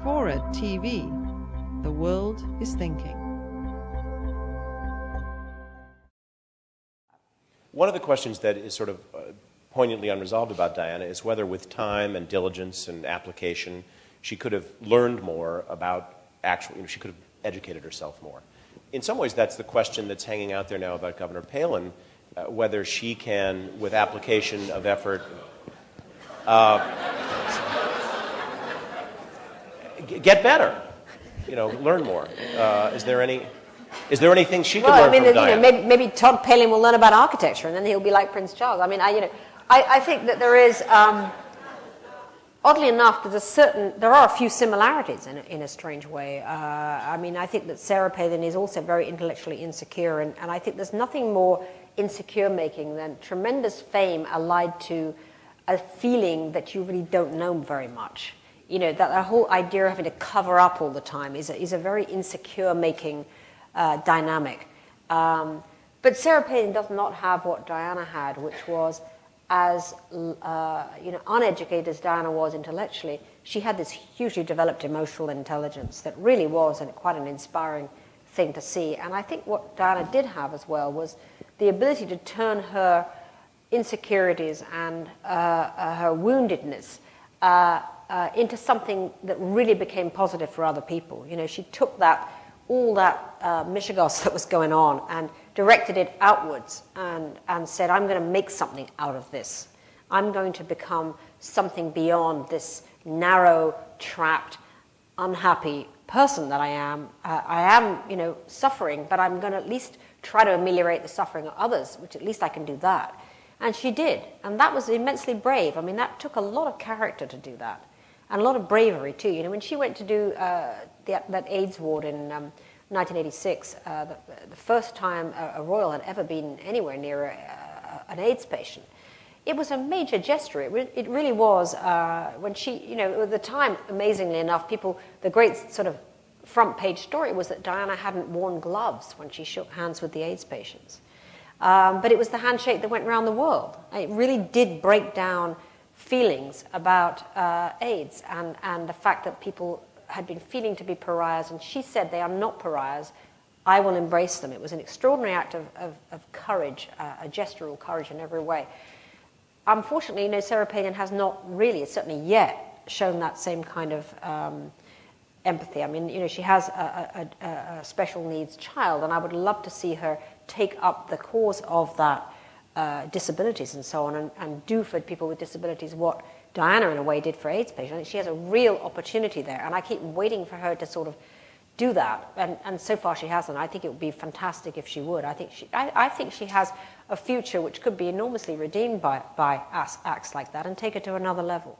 Forward TV. The world is thinking. One of the questions that is sort of poignantly unresolved about Diana is whether with time and diligence and application she could have learned more about she could have educated herself more. In some ways that's the question that's hanging out there now about Governor Palin, whether she can, with application of effort, get better, learn more. Is there anything she could learn from Diana? Maybe Todd Palin will learn about architecture, and then he'll be like Prince Charles. I think that there is, oddly enough, there are a few similarities in a strange way. I think that Sarah Palin is also very intellectually insecure, and I think there's nothing more insecure-making than tremendous fame allied to a feeling that you really don't know very much. That whole idea of having to cover up all the time is a very insecure-making dynamic. But Sarah Palin does not have what Diana had, which was as uneducated as Diana was intellectually. She had this hugely developed emotional intelligence that really was quite an inspiring thing to see. And I think what Diana did have as well was the ability to turn her insecurities and her woundedness into something that really became positive for other people. She took all that mishigas that was going on and directed it outwards and said, I'm going to make something out of this. I'm going to become something beyond this narrow, trapped, unhappy person that I am. I am, suffering, but I'm going to at least try to ameliorate the suffering of others, which at least I can do that. And she did. And that was immensely brave. That took a lot of character to do that. And a lot of bravery, too. When she went to do that AIDS ward in 1986, the first time a royal had ever been anywhere near an AIDS patient, it was a major gesture. It really was. When she, at the time, amazingly enough, the great sort of front page story was that Diana hadn't worn gloves when she shook hands with the AIDS patients. But it was the handshake that went around the world. It really did break down feelings about AIDS and the fact that people had been feeling to be pariahs, and she said, they are not pariahs, I will embrace them. It was an extraordinary act of courage, a gestural courage in every way. Unfortunately, Sarah Palin has not really, certainly yet, shown that same kind of empathy. She has a special needs child, and I would love to see her take up the cause of that disabilities and so on, and do for people with disabilities what Diana, in a way, did for AIDS patients. I think she has a real opportunity there, and I keep waiting for her to sort of do that, and so far she hasn't. I think it would be fantastic if she would. I think she has a future which could be enormously redeemed by acts like that and take her to another level.